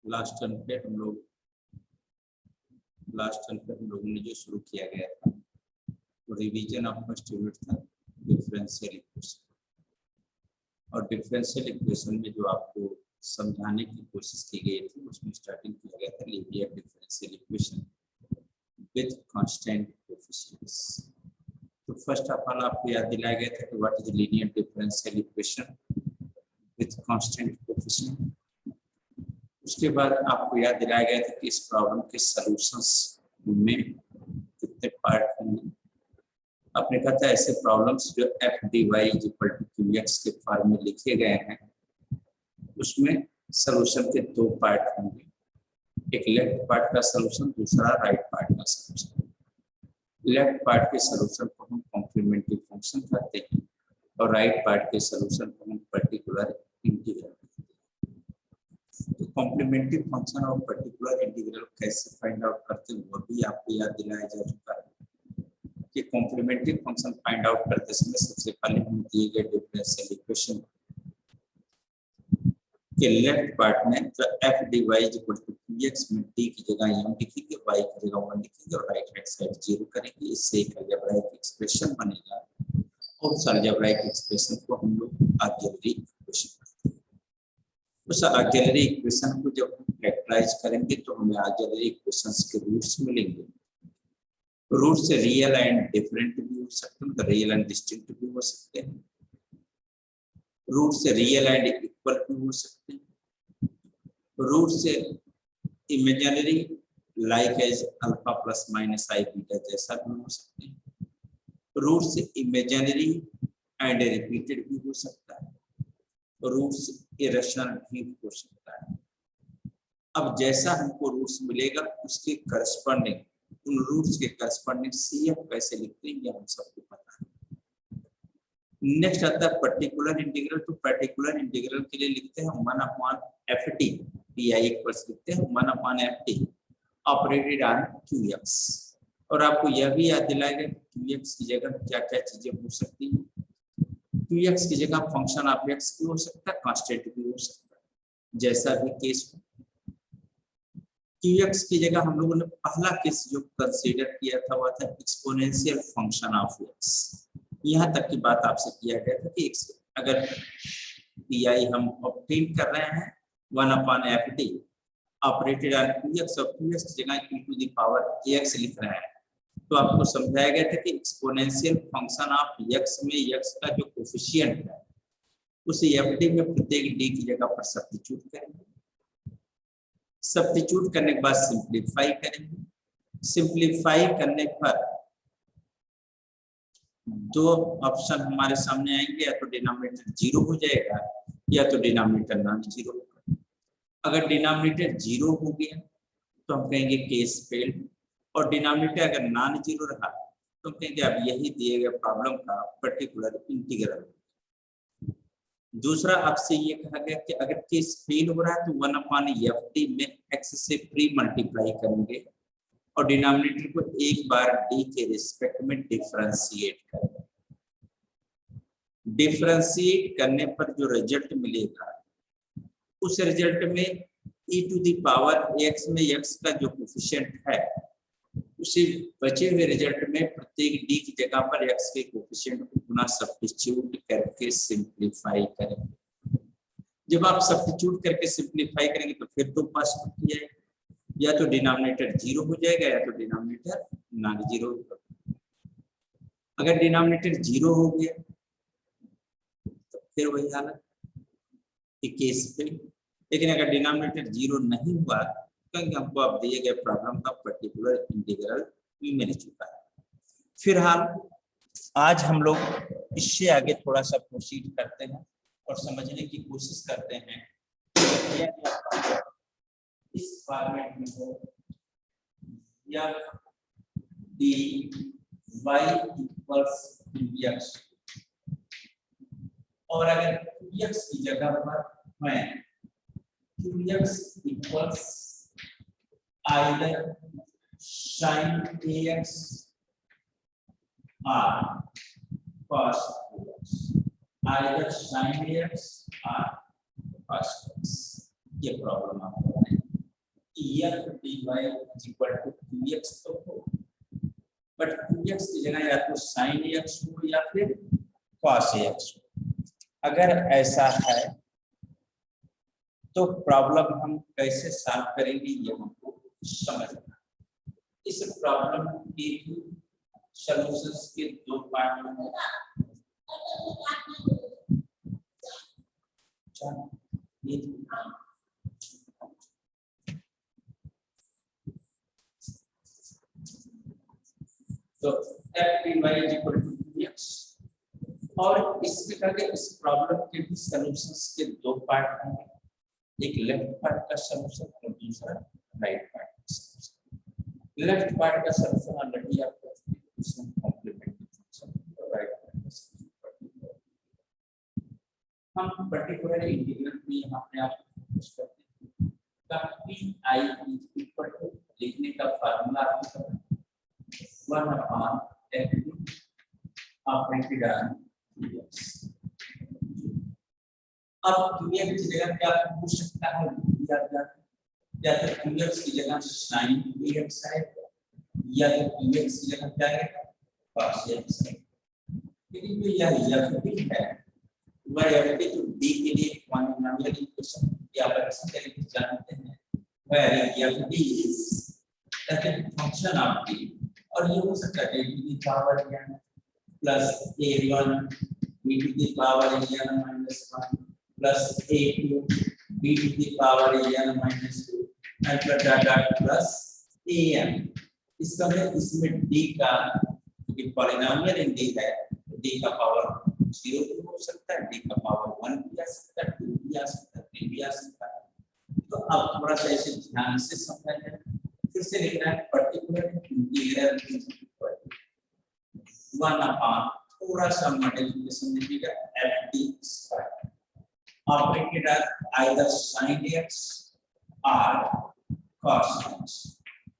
Last term पे हम लोगों ने जो शुरू किया गया था वो रिवीजन ऑफ फर्स्ट यूनिट था डिफरेंशियल इक्वेशन। और डिफरेंशियल इक्वेशन में जो आपको समझाने की कोशिश की गई थी उसमें स्टार्टिंग किया गया था linear differential equation with constant coefficients. तो फर्स्ट ऑफ ऑल आपको याद दिलाया गया था कि what is linear differential equation with constant coefficient. उसके बाद आपको याद दिलाया गया था कि इस प्रॉब्लम के सॉल्यूशंस में कितने पार्ट होंगे। आपने कहा था ऐसे प्रॉब्लम्स जो F D Y equal to Q X के फॉर्म में लिखे गए हैं उसमें सॉल्यूशन के दो पार्ट होंगे, एक लेफ्ट पार्ट का सॉल्यूशन, दूसरा राइट पार्ट का सॉल्यूशन। लेफ्ट पार्ट के सॉल्यूशन को हम कॉम्प्लीमेंट्री फंक्शन कहते हैं और राइट पार्ट के सॉल्यूशन को हम पर्टिकुलर इंटीग्रल कहते हैं। तो कॉम्प्लीमेंट्री फंक्शन और पर्टिकुलर इंटीग्रल कैसे फाइंड आउट करते हैं वो भी आपको याद दिलाया जा चुका है कि कॉम्प्लीमेंट्री फंक्शन फाइंड आउट करते समय सबसे पहले हम दिए गए डिफरेंशियल इक्वेशन के लेफ्ट पार्ट में तो F D Y equal to Q X में डी की जगह एम लिखेंगे, वाई की जगह 1 लिखेंगे और राइट हैंड साइड 0 करेंगे। इससे एक अलजेब्राइक एक्सप्रेशन बनेगा और उस अलजेब्राइक एक्सप्रेशन को हम लोग ऑक्सिलरी इक्वेशन कहते हैं। उस ऑक्सिलरी इक्वेशन को जब हम फैक्टराइज करेंगे तो हमें ऑक्सिलरी इक्वेशंस के रूट्स मिलेंगे। रूट से रियल एंड डिफरेंट भी हो सकते हैं, मतलब रियल एंड डिस्टिंक्ट भी हो सकते हैं। रूट से रियल एंड इक्वल भी हो सकते हैं। रूट से imaginary like as alpha plus minus i beta जैसा भी हो सकते हैं। रूट से इमेजिनरी एंड रिपीटेड भी हो सकता है। रूट से इरेशनल भी हो सकता है। अब जैसा हमको रूट्स मिलेगा उसके करस्पॉन्डिंग उन रूट्स के करस्पॉन्डिंग सीएफ कैसे लिखते हैं ये हम सबको पता है। नेक्स्ट आता है पर्टिकुलर इंटीग्रल। तो पर्टिकुलर इंटीग्रल के लिए लिखते हैं 1/ft pi इक्वल्स लिखते हैं 1/ft ऑपरेटेड ऑन qx। और आपको यह भी याद दिलाएगा qx की जगह क्या क्या चीजें हो सकती हैं। qx की जगह फंक्शन ऑफ x भी हो सकता है, कांस्टेंट भी हो सकता है, जैसा भी केस हो। qx की जगह हम लोगों ने पहला केस जो कंसीडर किया था वह था एक्सपोनेंशियल फंक्शन ऑफ x। यहाँ तक की बात आपसे किया गया था कि अगर pi हम ऑब्टेन कर रहे हैं 1/ft ऑपरेटेड ऑन qx और qx की जगह e to the power ax लिख रहे हैं तो आपको समझाया गया था कि एक्सपोनेंशियल फंक्शन ऑफ x में x का जो कोफिशिएंट है उसे ft में प्रत्येक d की जगह पर सब्स्टिट्यूट करेंगे। सब्स्टिट्यूट करने के बाद सिंप्लीफाई करेंगे। सिंप्लीफाई करने पर दो ऑप्शन हमारे सामने आएंगे, या तो डिनोमिनेटर 0 हो जाएगा या तो डिनोमिनेटर नॉन 0 होगा। अगर डिनोमिनेटर 0 हो गया तो हम कहेंगे केस फेल्ड, और डिनोमिनेटर अगर नॉन 0 रहा तो हम कहेंगे अब यही दिए गए प्रॉब्लम का पर्टिकुलर इंटीग्रल। दूसरा आपसे ये कहा गया कि अगर केस फेल हो रहा है तो 1/ft में x से प्री मल्टीप्लाई करेंगे और डिनोमिनेटर को एक बार d के रिस्पेक्ट में डिफरेंशिएट करेंगे। डिफरेंशिएट करने पर जो रिजल्ट मिलेगा उस रिजल्ट में e to the power x में x का जो कोफिशिएंट है उसी बचे हुए रिजल्ट में प्रत्येक d की जगह पर x के कोफिशिएंट को पुनः सब्स्टिट्यूट करके सिंप्लीफाई करेंगे। जब आप सब्स्टिट्यूट करके सिंप्लीफाई करेंगे तो फिर तो पॉसिबिलिटी है या तो डिनोमिनेटर 0 हो जाएगा या तो डिनोमिनेटर नॉन 0 होगा। अगर डिनोमिनेटर 0 हो गया तो फिर वही हालत कि केस पे। लेकिन अगर डिनोमिनेटर 0 नहीं हुआ तो हमको अब दिए गए प्रॉब्लम का पर्टिकुलर इंटीग्रल मिल चुका है। फिलहाल आज हम लोग इससे आगे थोड़ा सा प्रोसीड करते हैं और समझने की कोशिश करते हैं इस फॉर्मेट में हो या dy इक्वल्स qx और अगर qx की जगह पर मैं qx equals either sin ax or cos ax, either sin ax or cos ax, ये प्रॉब्लम आपको है। F D Y is equal to Q X तो हो, बट क्यू एक्स की जगह या तो साइन एक्स हो या फिर कॉस एक्स हो। अगर ऐसा है तो प्रॉब्लम हम कैसे सॉल्व करेंगे ये हमको समझना। इस प्रॉब्लम के सॉल्यूशंस के दो पार्ट में तो f dy is equal to 2x और इस प्रॉब्लम के भी सॉल्यूशंस के दो पार्ट हैं, एक लेफ्ट पार्ट का सॉल्यूशन और दूसरा राइट पार्ट का सॉल्यूशन। लेफ्ट पार्ट का सॉल्यूशन ऑलरेडी आपको फंक्शन कॉम्प्लीमेंट्री फंक्शन और राइट पार्ट का सॉल्यूशन हम पर्टिकुलर इंटीग्रल में यहां पे आप यूज करते हैं का pi इज इक्वल टू लिखने का फार्मूला आपको पता है 1 upon f operated on qx। अब qx की जगह क्या पूछ सकता है या तो qx की जगह sin px है या तो qx की जगह क्या है cos x है। लेकिन जो यह भी है वह f जो d के लिए पॉलिनोमियल इक्वेशन या परिभाषा तरीके से जानते हैं वह f is that function of d और ये हो सकता है d की power n plus a1 b to the power n minus 1 plus a2 b to the power n minus 2 and plus an। इसका मतलब इसमें d का क्योंकि पॉलिनोमियल इन d है d का पावर 0 भी हो सकता है, d का पावर 1 भी आ सकता है, 2 भी आ सकता है, 3 भी आ सकता है। तो अब थोड़ा सा ऐसे ध्यान से समझना है। फिर से लिखना है पर्टिकुलर इंटीग्रल 1 अपॉन थोड़ा सा मल्टीप्लिकेशन लीजिएगा f d square operated at either sin x और cos x।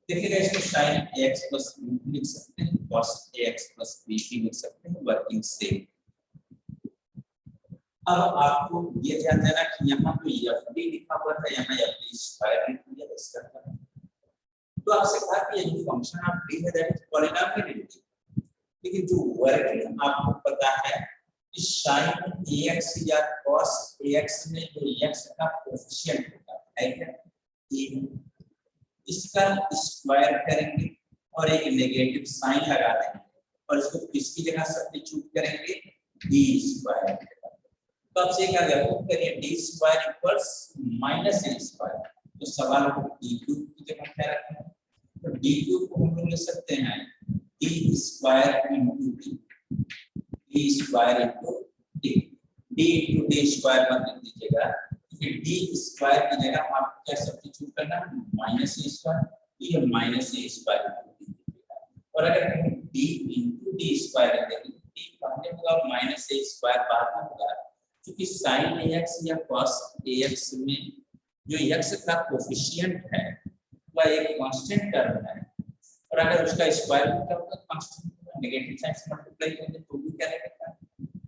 देखिएगा इसको sin ax plus b लिख सकते हैं, cos ax plus b भी लिख सकते हैं, वर्किंग सेम। अब आपको ये ध्यान देना कि यहाँ तो f d लिखा हुआ था, यहाँ f d स्क्वायर लिख दिया इसका। तो आपसे कहा कि ये फंक्शन ऑफ d है that is polynomial in d, लेकिन जो वर्किंग आपको पता है कि sin ax या cos ax में जो x का कोएफिशिएंट होता है क्या a, इसका स्क्वायर करेंगे और एक नेगेटिव साइन लगा देंगे और इसको किसकी जगह सब्स्टिट्यूट करेंगे d स्क्वायर। तो अब से क्या करिए d square equals minus a square. तो सवाल को d क्यूब की जगह क्या रखें, तो d क्यूब को हम लोग ले सकते हैं d square into d square into d into d square मत लिख दीजिएगा क्योंकि d स्क्वायर की जगह हम आपको क्या सब्स्टिट्यूट करना है माइनस a स्क्वायर, ये माइनस a स्क्वायर और अगर हम d इनटू d स्क्वायर देखें d पहले होगा माइनस a स्क्वायर बाद में होगा क्योंकि sin ax या cos ax में जो x का कोएफिशिएंट है वह एक कांस्टेंट टर्म है और अगर उसका स्क्वायर भी होगा कांस्टेंट नेगेटिव साइन से मल्टीप्लाई करेंगे तो भी क्या रहेगा।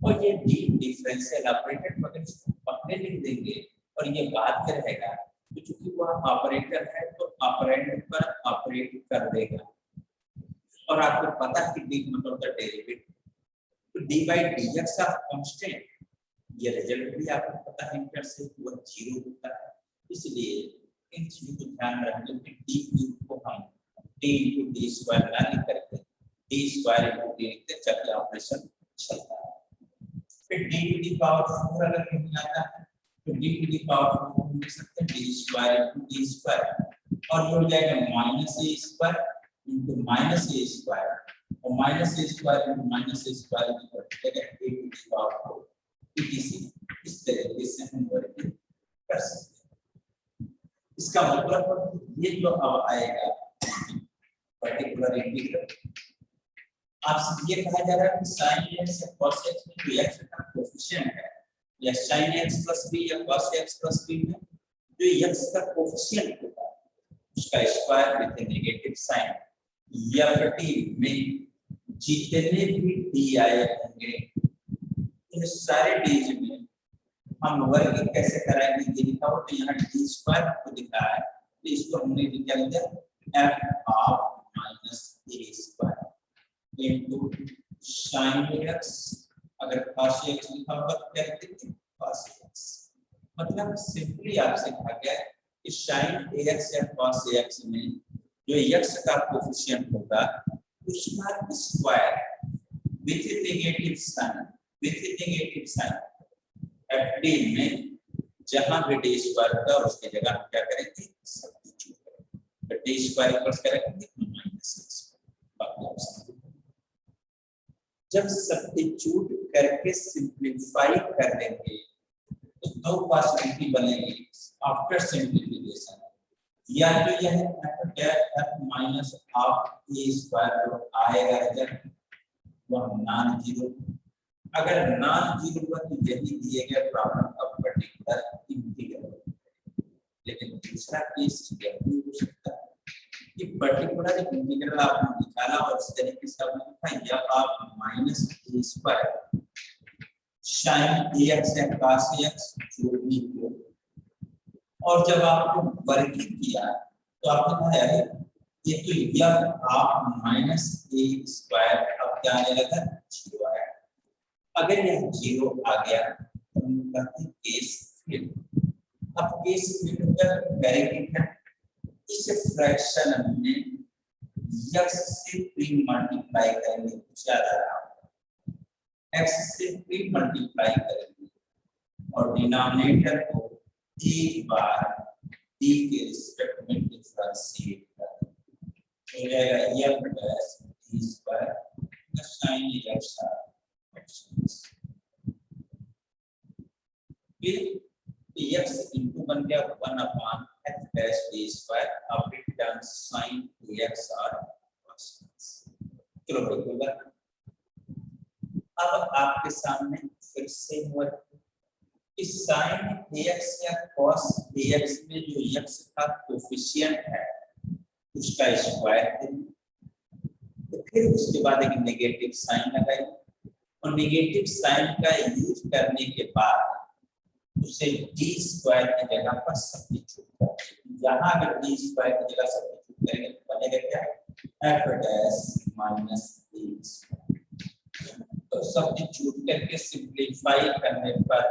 और ये d डिफरेंशियल ऑपरेटर मतलब इसको पहले लिख देंगे और ये बाद में रहेगा तो चूंकि वह ऑपरेटर है तो ऑपरेंड पर ऑपरेट कर देगा और आपको पता है कि d मतलब द डेरिवेटिव, तो d by dx of constant ये रिजल्ट भी आपको पता है इंटर से वो 0 होता है। इसलिए इन चीजों को ध्यान रखना कि d क्यूब को हम d into d स्क्वायर ना लिख करके d स्क्वायर into d लिखते हैं जब ऑपरेशन चलता है। फिर d to the power 4 अगर नहीं आता है तो d to the power 4 को लिख सकते हैं d square into d square और ये हो जाएगा minus a square into minus a square और minus a square into minus a square equal to a to the power 4 इस तरीके से हम वर्किंग कर सकते हैं। इसका मतलब ये जो अब आएगा पर्टिकुलर इंटीग्रल आपसे ये कहा जा रहा है कि sin x या cos x में जो x का कोएफिशिएंट है या sin x plus b या cos x plus b में जो x का कोएफिशिएंट होगा उसका स्क्वायर विद नेगेटिव साइन या फिर में जितने भी d आए होंगे इन सारे डीज में हम वर्किंग कैसे कराएंगे ये लिखा हो तो यहाँ d स्क्वायर को दिखा है तो इसको हमने क्या लिखा f of minus A square into sin x, अगर cos x लिखा होगा तो क्या लिखेंगे cos x। मतलब सिंपली आपसे कहा गया है कि sin ax या cos ax में जो x का कोफिशिएंट होगा उसका square with negative sign fd में जहां भी d स्क्वायर होगा उसके जगह हम क्या करेंगे सब्स्टिट्यूट करेंगे। तो d स्क्वायर इक्वल्स क्या रखेंगे माइनस x। जब सब्स्टिट्यूट करके सिंपलीफाई कर लेंगे तो दो पॉसिबिलिटी बनेगी आफ्टर सिंपलीफिकेशन, या तो यह f minus of a square जो आएगा रिजल्ट वह नॉन जीरो, अगर नॉन जीरो हुआ तो यही दिए गए प्रॉब्लम का पर्टिकुलर इंटीग्रल। लेकिन दूसरा केस यह भी हो सकता है कि पर्टिकुलर इंटीग्रल आपने निकाला और इस तरीके से आपने लिखा या आप minus a square sin ax या cos ax जो भी हो, और जब आपने वर्गीकृत किया तो आपने कहा है ये तो यह आप माइनस a स्क्वायर अब क्या आने लगा जीरो आया। अगर यह जीरो आ गया तो हम कहते हैं केस फिट। अब केस फिट कर करेंगे क्या, इस फ्रैक्शन में x से प्री मल्टीप्लाई करेंगे, ज्यादा x से प्री मल्टीप्लाई करेंगे और डिनोमिनेटर को एक बार d के रिस्पेक्ट में डिफरेंशिएट करेंगे, हो जाएगा f plus d square plus sin x फिर x into बन गया 1 upon f dash d square, अब रिटर्न sin ax और cos x। चलो बिल्कुल अब आपके सामने फिर से वर्क इस sin ax या cos ax में जो x का कोफिशिएंट है उसका स्क्वायर देंगे, तो फिर उसके बाद एक नेगेटिव साइन लगाएंगे और नेगेटिव साइन का यूज करने के बाद उसे d स्क्वायर की जगह पर सब्स्टिट्यूट करेंगे। यहाँ अगर d स्क्वायर की जगह सब्स्टिट्यूट करेंगे तो बनेगा क्या f dash minus a square. तो सब्स्टिट्यूट करके सिंपलीफाई करने पर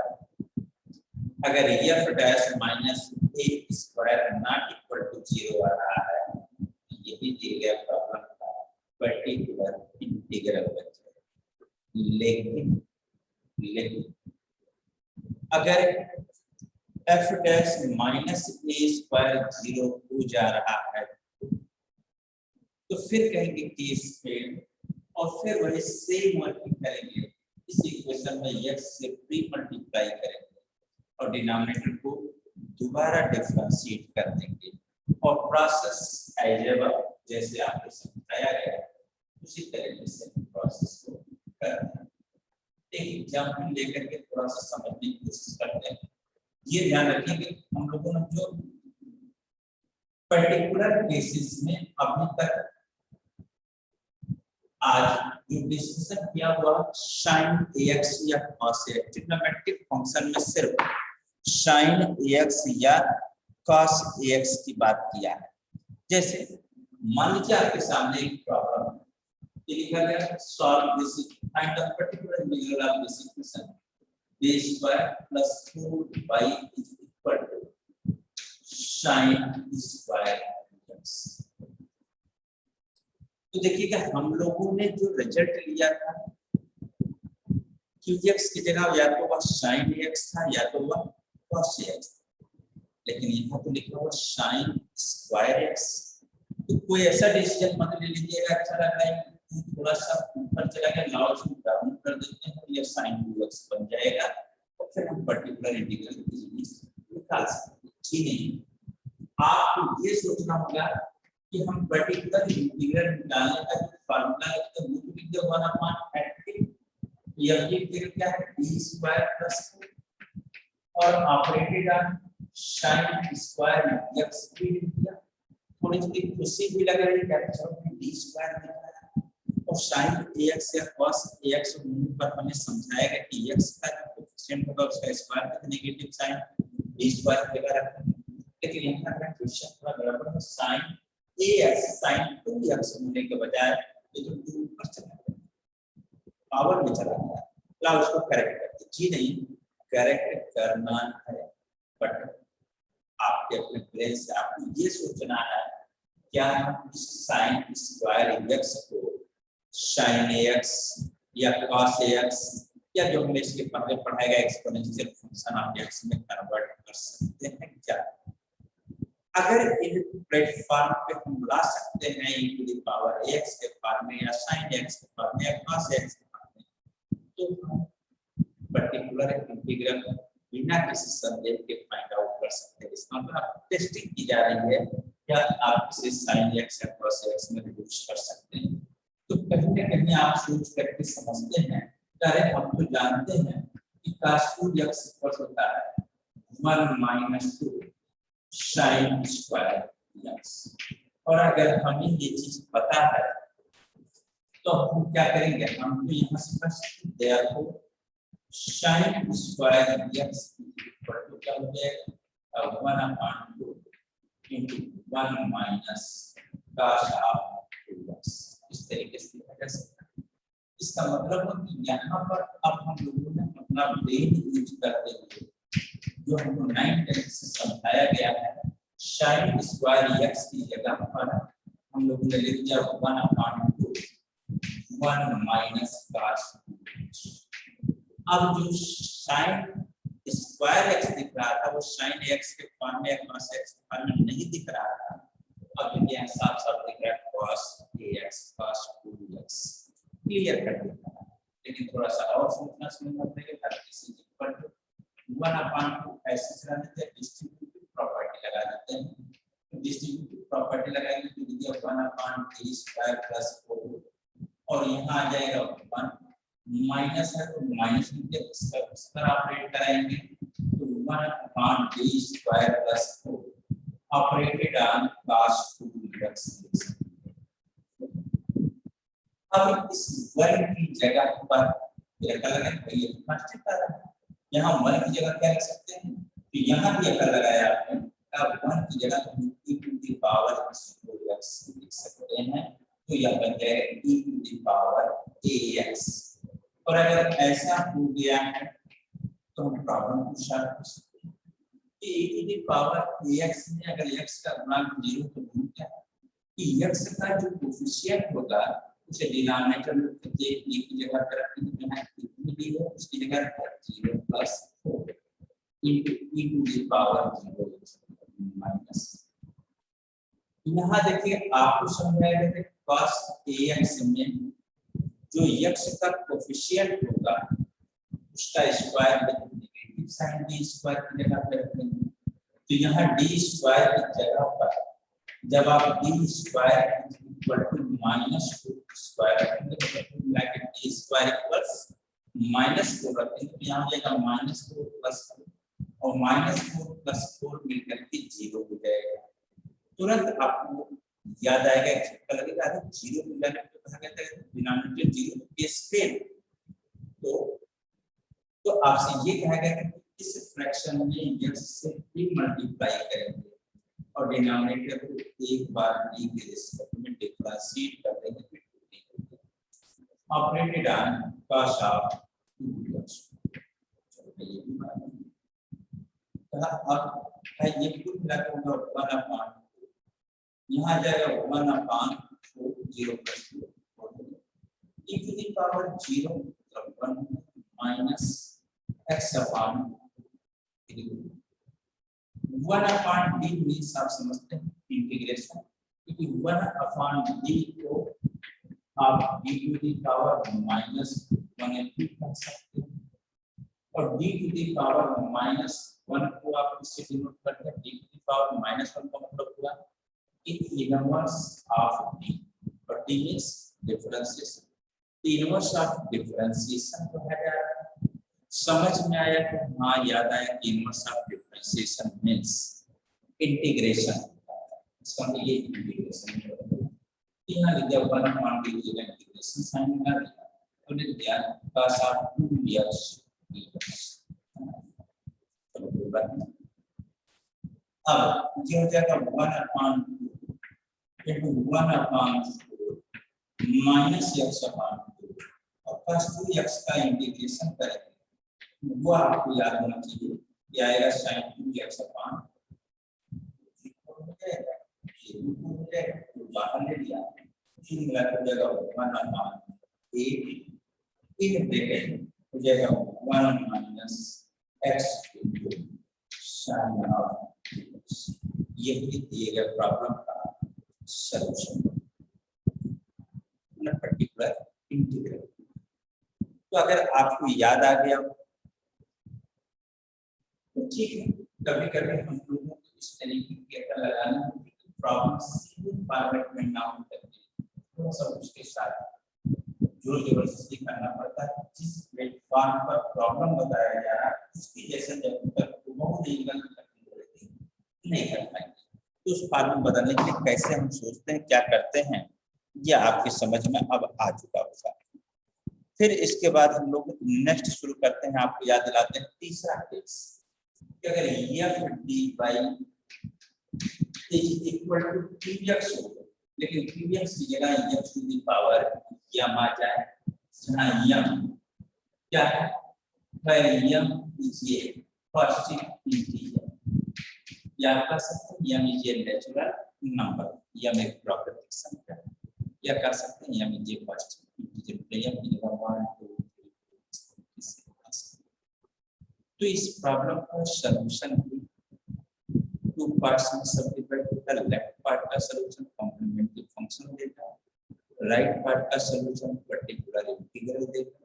अगर f dash minus a square not equal to 0 आ रहा है, यही दिए गए प्रॉब्लम का पर्टिकुलर इंटीग्रल बन जाएगा। लेकिन अगर f dash minus a square 0 हो जा रहा है तो फिर कहेंगे केस फेल्ड और फिर वही सेम वर्किंग करेंगे, इस इक्वेशन में x से प्री मल्टीप्लाई करेंगे और डिनोमिनेटर को दोबारा डिफरेंशिएट कर देंगे और प्रोसेस अलजेब्रा जैसे आपको समझाया गया उसी तरीके से प्रोसेस को करते हैं। एक एग्जांपल लेकर के थोड़ा सा समझने की कोशिश करते हैं। ये ध्यान रखिए कि हम लोगों ने जो पर्टिकुलर केसेस में अभी तक आज जो डिस्कशन किया हुआ sin ax या cos ax, ट्रिग्नोमेट्रिक फंक्शन में सिर्फ sin ax या cos ax की बात किया है। जैसे मान लीजिए आपके सामने एक प्रॉब्लम है, लिखा गया solve this find the particular integral of this equation a square plus 4y is equal to sin square x। तो देखिएगा हम लोगों ने जो रिजल्ट लिया था qx की जगह या तो वह sin x था या तो वह cos x, लेकिन यहाँ तो लिखा हुआ sin स्क्वायर x। तो कोई ऐसा डिसीजन मत ले लीजिएगा अच्छा लग रहा है थोड़ा सा ऊपर चला गया लॉस को डाउन कर देते हैं ये sin 2x बन जाएगा और फिर हम पर्टिकुलर इंटीग्रल निकाल सकते हैं। ठीक है, आपको ये सोचना होगा कि हम पर्टिकुलर इंटीग्रल निकालने का जो फार्मूला है तो वो भी 1 अपॉन f यह इंटीग्रल क्या है d स्क्वायर प्लस और operated on sin square x भी दिया, थोड़ी सी खुशी भी लग रही है कि d स्क्वायर दिया और sin ax या cos ax पर हमने समझाया है कि x का कोएफिशिएंट होगा उसका square with negative sign d square की जगह रखेंगे लेकिन यहाँ का क्वेश्चन थोड़ा गड़बड़ है। साइन ax साइन 2x होने के बजाय ये जो 2 ऊपर चला गया, पावर में चला गया, ला उसको करेक्ट करते जी नहीं करेक्ट करना है, बट आपके अपने ब्रेन से आपको ये सोचना है क्या हम इस साइन स्क्वायर x को साइन ax या cos ax या जो हमने इसके पहले पढ़ाया गया एक्सपोनेंशियल फंक्शन ऑफ x में कन्वर्ट कर सकते हैं क्या? अगर इन प्लेटफॉर्म पे हम ला सकते हैं e to the power x के फॉर्म में या sin x के फॉर्म में या cos x के फॉर्म में, तो हम पर्टिकुलर इंटीग्रल बिना किसी संदेह के फाइंड आउट कर सकते हैं। इसका मतलब टेस्टिंग की जा रही है क्या आप इसे sin x या cos x में रिड्यूस कर सकते हैं। तो कहीं ना कहीं आप सोच करके समझते हैं, अरे हम तो जानते हैं कि cos 2x होता है 1 - 2 sin स्क्वायर x, और अगर हमें ये चीज पता है तो हम क्या करेंगे, हम तो यहाँ से बस देखो sin square x equal to क्या हो जाएगा 1/2 into 1 minus cos of 2x, इस तरीके से लिखा जा सकता है। इसका मतलब है कि यहाँ पर अब हम लोगों ने अपना ब्रेन यूज करते हुए जो हमको 9 तरीके से समझाया गया है, sin स्क्वायर x की जगह पर हम लोगों ने लिख दिया 1/2 1 minus cos 2x। अब जो sin स्क्वायर x दिख रहा था वो sin x के फॉर्म में या cos x के फॉर्म में नहीं दिख रहा था, अब ये साफ साफ दिख रहा है cos ax cos 2x, clear कर दिया। लेकिन थोड़ा सा और सोचना समझना पड़ेगा, इसी पर 1/2 ऐसे चला देते हैं, डिस्ट्रीब्यूटिव प्रॉपर्टी लगा देते हैं। डिस्ट्रीब्यूटिव प्रॉपर्टी लगाएंगे तो दिया 1/3 स्क्वायर प्लस 4, और यहाँ आ जाएगा 1 माइनस है तो माइनस इस पर ऑपरेट कराएंगे तो 1/3 square plus 4 operated on cos 2x। अब इस वर्ग की जगह पर क्या लगाएंगे, ये कांस्टेंट आ रहा है, यहाँ 1 की जगह क्या लिख सकते हैं, तो यहाँ भी अगर लगाया आपने अब 1 की जगह e to the power x लिख सकते हैं, तो यह बन जाएगा e to the power ax। और अगर ऐसा हो गया है तो हम प्रॉब्लम को सॉल्व कर सकते हैं कि e to the power ax में अगर x का गुणांक 0 तो गुण क्या है कि x का जो कोएफिशिएंट होगा उसे डिनोमिनेटर में प्रत्येक e की जगह पर रखेंगे, यहाँ कितनी दी है उसकी जगह पर 0 + 4 into e to the power 0 minus. यहाँ देखिए आपको समझाया गया है cos ax में जो x का कोएफिशिएंट होगा उसका square negative sign d square की जगह पर रखेंगे, तो यहाँ d स्क्वायर की जगह पर जब आप d square equal to -2 square रखेंगे तो मिला के d स्क्वायर प्लस -4 रखेंगे तो यहाँ जाएगा -4 + 4 और -4 + 4 मिलकर के 0 हो जाएगा। तुरंत आपको याद आएगा झटका लगेगा, अरे 0 मिलाने को कहा गया था डिनोमिनेटर 0 के स्केल, तो आपसे ये कहा गया है कि इस फ्रैक्शन में x से भी मल्टीप्लाई करेंगे और डिनोमिनेटर को एक बार d के रिस्पेक्ट में डिफरेंशिएट कर देंगे फिर 2d हो जाएगा operated on cos of 2x। ये भी मालूम है अब ये कुल मिलाकर होगा 1/2, यहाँ जाएगा 1/4 0 + 4 e टू द पावर 0 मतलब 1 माइनस x/3 1/d मींस आप समझते हैं इंटीग्रेशन, क्योंकि 1/d को आप d टू द पावर -1 लिख सकते हैं और d टू द पावर -1 को आप इससे डिनोट करते हैं, d टू द पावर -1 का मतलब हुआ इनवर्स ऑफ d और d means differentiation, inverse of differentiation को है समझ में आया तो हाँ याद आया कि inverse of differentiation means integration, इसका मतलब ये इंटीग्रेशन है। यहाँ लिखा 1/d की जगह इंटीग्रेशन साइन लगा दिया तो लिख दिया cos ऑफ 2x। चलो कोई बात नहीं, अब ये हो जाएगा 1/2 into 1/4 माइनस x/2 और प्लस 2x का इंटीग्रेशन करेंगे वो आपको याद होना चाहिए ये आएगा sin 2x/2 हो जाएगा तो बाहर ले लिया 3 मिला हो जाएगा 1/8 इन ब्रैकेट हो जाएगा 1 माइनस x sin ऑफ यही दिए गए प्रॉब्लम का सॉल्यूशन पर्टिकुलर इंटीग्रल। तो अगर आपको याद आ गया तो ठीक है, कभी कभी हम लोगों को इस तरीके की लगाना प्रॉब्लम सीधे फॉर्मेट में ना हो करके थोड़ा सा उसके साथ जोर जबरदस्ती करना पड़ता है। जिस प्लेटफॉर्म पर प्रॉब्लम बताया जा रहा है उसकी जैसे जब तक बहुत नहीं कर पाएंगे तो उस फॉर्म बदलने के लिए कैसे हम सोचते हैं क्या करते हैं ये आपकी समझ में अब आ चुका होगा। फिर इसके बाद हम लोग नेक्स्ट शुरू करते हैं, आपको याद दिलाते हैं तीसरा केस। अगर f dy is equal to px हो लेकिन px की जगह f to the power m आ जाए जहां m क्या है m is a positive integer या कह सकते हैं m is a natural number, m एक प्रॉपर्टी संख्या या कह सकते हैं m is a positive integer m की जगह 1 2 3 तो इस प्रॉब्लम का सॉल्यूशन टू पार्ट्स में सबडिवाइड होता है। लेफ्ट पार्ट का सॉल्यूशन कॉम्प्लीमेंट्री फंक्शन देगा, राइट पार्ट का सॉल्यूशन पर्टिकुलर इंटीग्रल देगा।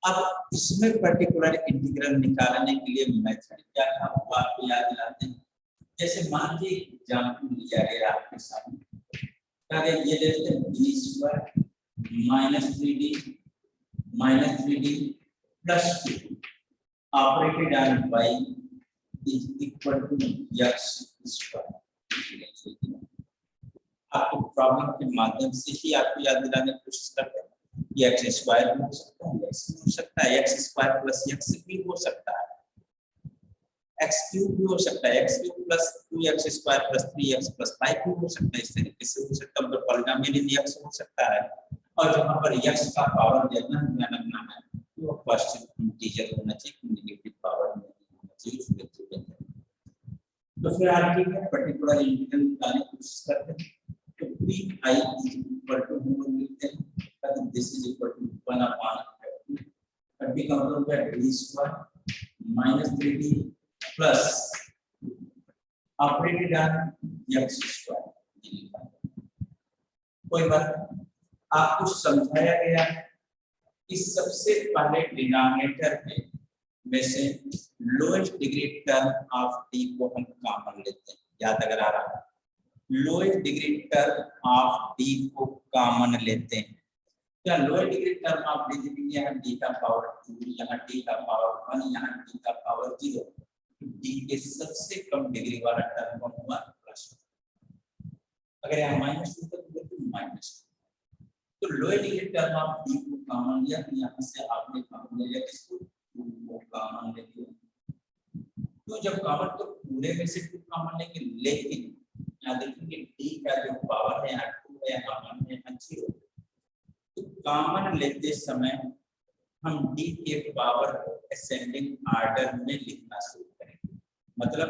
अब इसमें पर्टिकुलर इंटीग्रल निकालने के लिए मेथड क्या था वो आपको याद दिलाते हैं। जैसे मान लीजिए एग्जांपल लिया गया आपके सामने, अगर ये लेते हैं d square minus 3d plus 2 operated on y is equal to x square. आपको प्रॉब्लम के माध्यम से ही आपको याद दिलाने की कोशिश करते हैं। ये x स्क्वायर भी हो सकता है, x भी हो सकता है, x स्क्वायर प्लस x भी हो सकता है, x क्यूब भी हो सकता है, x cube plus 2x square plus 3x plus 5 भी हो सकता है। इस तरीके से हो सकता है, पॉलिनोमियल x हो सकता है। और जहां पर x का पावर देखना है तो पॉजिटिव इंटीजर होना चाहिए, नेगेटिव पावर नहीं होना चाहिए। तो फिर आप ठीक है पर्टिकुलर इंटीग्रल निकालने की कोशिश करते हैं। तो p I is equal to हम लोग लिखते हैं this is equal to 1/2 b का मतलब है d square minus 3d plus operated on x square. कोई बात आपको समझाया गया है कि सबसे पहले डिनोमिनेटर में से lowest degree term of d को हम कॉमन लेते हैं। याद अगर आ रहा है, lowest degree term of d को कॉमन लेते हैं। क्या lowest degree term of d यहाँ d का पावर 2, यहाँ d का पावर 1, यहाँ d का पावर 0। d के सबसे कम डिग्री वाला टर्म कौन हुआ? प्लस। अगर यहाँ -2 तो -2। तो lower degree term of d को कॉमन लिया तो यहाँ से आपने कॉमन ले लिया किसको? 2 को कॉमन ले लिया। तो जब कॉमन तो पूरे में से 2 कॉमन लेंगे, लेकिन यहाँ देखेंगे d का जो पावर है यहाँ 2 है, यहाँ 1 है, यहाँ 0। तो कॉमन लेते समय हम d के पावर असेंडिंग ऑर्डर में लिखना शुरू करेंगे। मतलब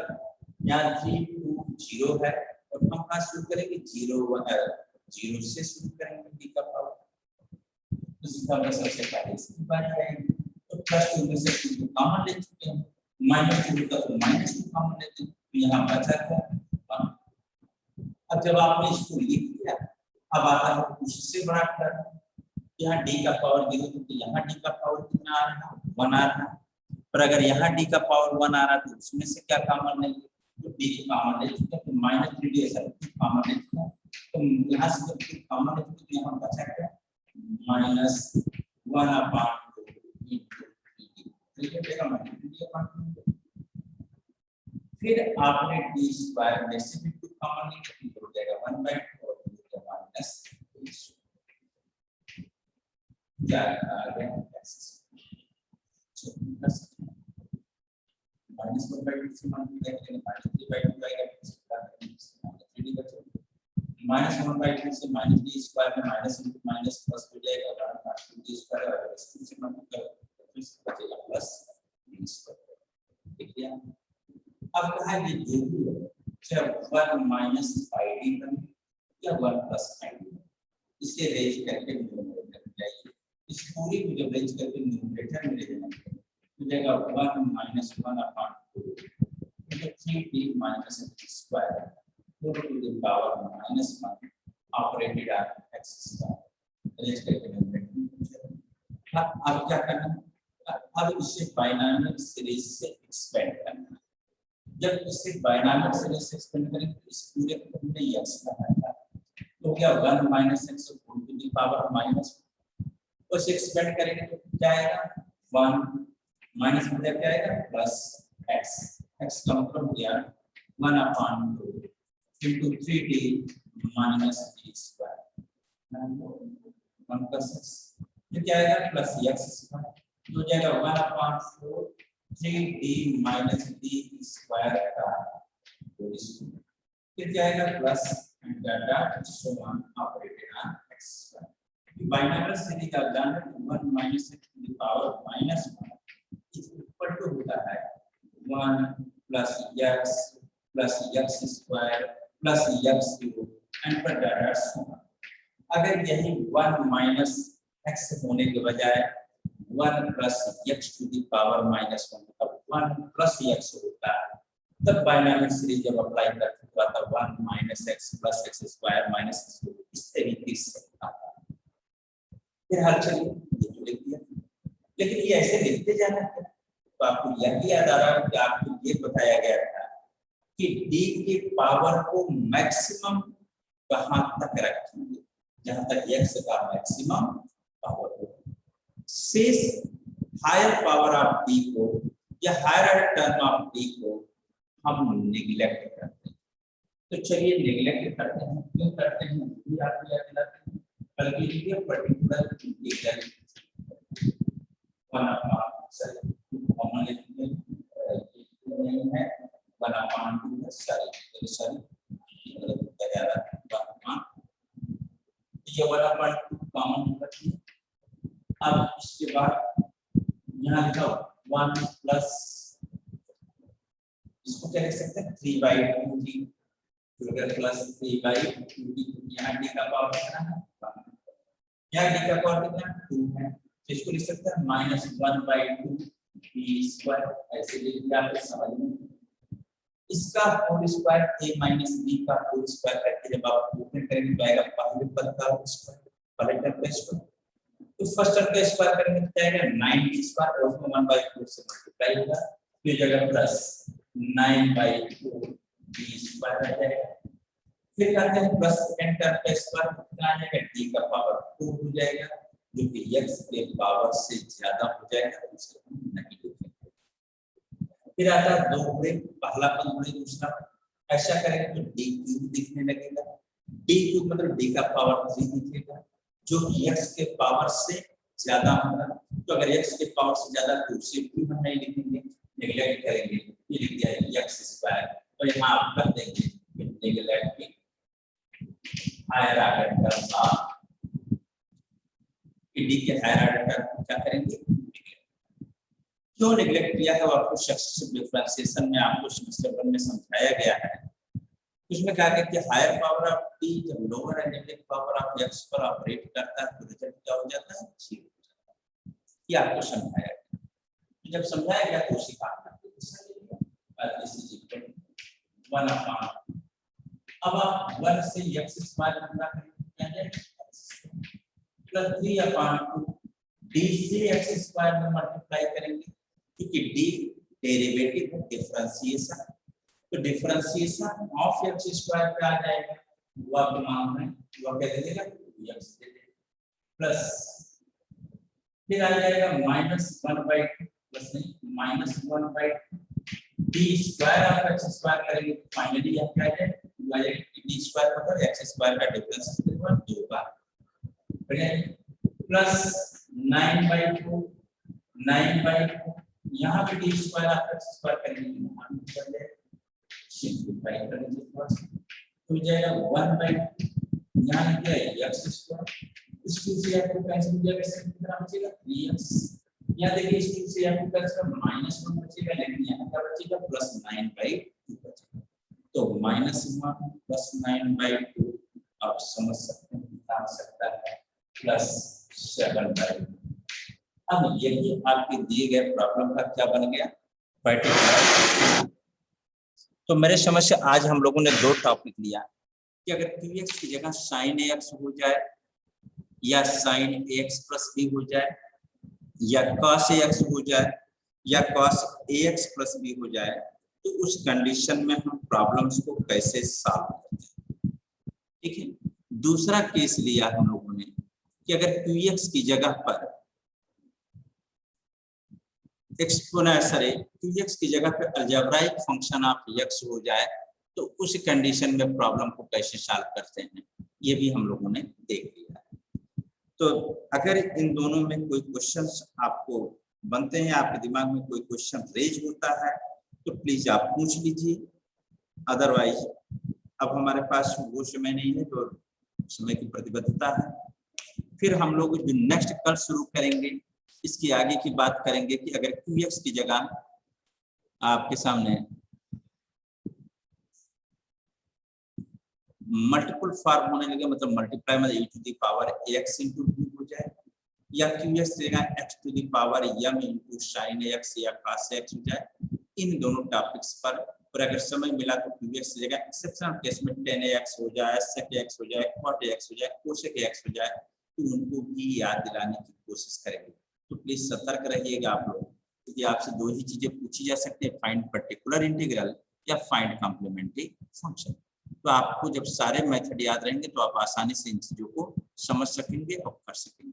यहाँ 3 2 0 है और हम कहाँ शुरू करेंगे? 0 से शुरू करेंगे d का पावर। तो इसका सबसे पहले इसकी बात आएगी। तो प्लस 2 में से 2 को कॉमन ले चुके हैं, -2 का तो -2 कॉमन लेते हैं, तो यहाँ बचा है 1। अब जब आपने इसको लिख दिया, अब आता है उससे बड़ा टर्म। यहाँ d का पावर 0 तो यहाँ d का पावर कितना आ रहा है? 1 आ रहा है। पर अगर यहाँ d का पावर 1 आ रहा है तो उसमें से क्या कॉमन लेंगे? तो d कॉमन ले चुके हैं, तो -3d ऐसा कॉमन ले चुके हैं। तो यहाँ से जब कॉमन ले चुके तो यहाँ बचा क्या? -1/2। फिर आपने d स्क्वायर में से भी 2 कॉमन ले तो हो जाएगा 1/2 और -2 क्या आ गया? -1/2 से मल्टीप्लाई करेंगे -3/2 आएगा, -3d बचेगा, -1/2 से -d स्क्वायर में माइनस इंटू माइनस प्लस हो जाएगा, और -2d स्क्वायर और -2 से मल्टीप्लाई करेंगे तो बचेगा प्लस d स्क्वायर। ठीक है, अब कहा ये जो भी है चाहे 1 माइनस 5d बने या 1 प्लस 5d, इसे रेंज करके न्यूमरेटर में जाइए, इस पूरी को जब रेंज करके न्यूमरेटर में ले जाएंगे तो जाएगा 1 minus 1 upon 2 into 3d minus x² to the power -1 operated on x square। Range करके न्यूमरेटर में जाइए। अब क्या करना है, अब इसे बाइनॉमियल सीरीज से एक्सपेंड करना है। जब इसे बाइनॉमियल सीरीज से एक्सपेंड करेंगे तो इस पूरे को हमने x बनाया तो क्या 1 minus x whole to the power minus, उसे एक्सपेंड करेंगे तो क्या आएगा 1 माइनस में क्या आएगा प्लस x, x का मतलब हो गया 1 upon 2 into 3d minus d square 1 plus x, ये क्या आएगा प्लस x स्क्वायर, तो जाएगा 1 upon 4 3d minus d square का होल स्क्वायर, फिर क्या आएगा plus data so on operated on x square। Binomial series का जान 1 minus x to the power -1 is equal to होता है 1 plus x square plus x cube and पर data so on। अगर यही 1 माइनस x होने के बजाय 1 plus x to the power -1 अब 1 प्लस x होता है, तब बाइनॉमियल सीरीज जब अप्लाई करते हैं तो आता 1 minus x plus x square minus x cube, इस तरीके से आता है। फिर हल चलिए ये तो लिख दिया, लेकिन ये ऐसे लिखते जाना है तो आपको यह भी याद आ रहा है कि आपको ये बताया गया था कि d के पावर को मैक्सिमम कहां तक रखेंगे, जहां तक x का मैक्सिमम पावर हो, शेष हायर पावर ऑफ d को या हायर टर्म ऑफ d को हम नेग्लेक्ट करते हैं। तो चलिए नेग्लेक्ट करते हैं, क्यों करते हैं ये आपको याद दिलाते हैं। बल्कि ये पर्टिकुलर इंटीग्रल कॉमन लिखते नहीं है 1/2 सॉरी ये 1/2 कॉमन रखिए। अब इसके बाद यहाँ लिखा 1 प्लस इसको क्या लिख सकते हैं 3/2d प्लस 3/2d, यहाँ d का पावर कितना है 1, यहाँ d का पावर कितना 2 है, तो इसको लिख सकते हैं -1/2 d स्क्वायर, ऐसे लिख दिया आप समझ में। इसका whole square a minus b का होल स्क्वायर करके जब आप ओपन करेंगे तो आएगा पहले पद का होल स्क्वायर, पहले टर्म का स्क्वायर, तो फर्स्ट टर्म का स्क्वायर करेंगे तो आएगा 9d स्क्वायर और उसमें 1/4 से मल्टीप्लाई होगा, फिर जगह प्लस 9/4 d स्क्वायर आ जाएगा। फिर करते हैं प्लस सेकंड टर्म का स्क्वायर कितना आ जाएगा d का पावर 2 हो जाएगा, जो कि x के पावर से ज्यादा हो जाएगा, उसे हम नहीं लिखेंगे। फिर आता है 2 गुणे पहला पद गुणे दूसरा, ऐसा करेंगे तो d क्यूब दिखने लगेगा, d क्यूब मतलब d का पावर 3 दिखेगा, जो कि x के पावर से ज्यादा होगा, तो अगर x के पावर से ज्यादा तो उसे भी हम नहीं लिखेंगे, नेग्लेक्ट करेंगे, ये लिख दिया x स्क्वायर, तो यहाँ आप कर देंगे neglect higher order terms of d के हायर ऑर्डर टर्म क्या करेंगे, क्यों नेग्लेक्ट किया है वो आपको सक्सेसिव डिफरेंशिएशन में आपको सेमेस्टर 1 में समझाया गया है। उसमें क्या कहते हैं हायर पावर ऑफ t जब lower analytic power of x पर ऑपरेट करता है तो रिजल्ट क्या हो जाता है 0 हो जाता है, ये आपको समझाया गया। जब समझाया गया तो उसी का अब आप 1 से x स्क्वायर गुणा करेंगे प्लस 3/2 d से x स्क्वायर में मल्टीप्लाई करेंगे, क्योंकि d डेरिवेटिव है डिफरेंशिएशन, तो डिफरेंशिएशन ऑफ x स्क्वायर पे आ जाएगा, वो आप मान रहे हैं वो क्या दे देगा x दे देगा, प्लस फिर आ जाएगा -1/2 प्लस नहीं -1/2 d square of x square करेंगे तो फाइनली आप क्या है d स्क्वायर मतलब x स्क्वायर का डिफरेंस कितना 2 का प्लस 9/2 यहाँ पे टी स्क्वायर आप एक्स स्क्वायर करेंगे, यहाँ पे कर ले सिंपलीफाई कर लीजिए थोड़ा सा, तो जाएगा 1/2, यहाँ लिख दिया एक्स स्क्वायर, इस 2 से आपको कैंसिल किया कैसे कितना बचेगा 3x, यहाँ देखिए इस 2 से आपको कैंसिल -1 बचेगा, लेकिन यहाँ क्या बचेगा +9/2 बचेगा, तो -1 +9/2 आप समझ सकते हैं कितना आ सकता है +7/2। अब यही आपके दिए गए प्रॉब्लम का क्या बन गया पर्टिकुलर। तो मेरे समझ से आज हम लोगों ने 2 टॉपिक लिया कि अगर 2x की जगह sin ax हो जाए या sin ax + b हो जाए या cos ax हो जाए या cos ax + b हो जाए, तो उस कंडीशन में हम प्रॉब्लम्स को कैसे सॉल्व करते हैं। ठीक है, दूसरा केस लिया हम लोगों ने कि अगर 2x की जगह पर एक्सपोनेंशियल 2x की जगह पे अलजेब्राइक फंक्शन ऑफ x हो जाए, तो उस कंडीशन में प्रॉब्लम को कैसे सॉल्व करते हैं, ये भी हम लोगों ने देख लिया। तो अगर इन दोनों में कोई क्वेश्चंस आपको बनते हैं, आपके दिमाग में कोई क्वेश्चन रेज होता है, तो प्लीज आप पूछ लीजिए, अदरवाइज अब हमारे पास वो समय नहीं है, तो समय की प्रतिबद्धता है। फिर हम लोग जो नेक्स्ट कल शुरू करेंगे, इसकी आगे की बात करेंगे कि अगर 2x की जगह आपके सामने मल्टीपल फॉर्म होने लगे, मतलब मल्टीप्लाई मतलब e⁴ x * b हो जाए, या 2x की जगह x⁴ m * sin x या cos x हो जाए, इन दोनों टॉपिक्स पर और अगर समय मिला तो 2x की जगह एक्सेप्शनल केस में tan x हो जाए, sec x हो जाए, cot x हो जाए, cosec x हो जाए, तो उनको भी याद दिलाने की कोशिश करेंगे। तो प्लीज सतर्क रहिएगा आप लोग, क्योंकि आपसे 2 ही चीजें पूछी जा सकती है, फाइंड पर्टिकुलर इंटीग्रल या फाइंड कॉम्प्लीमेंट्री फंक्शन। तो आपको जब सारे मेथड याद रहेंगे तो आप आसानी से इन चीजों को समझ सकेंगे और कर सकेंगे।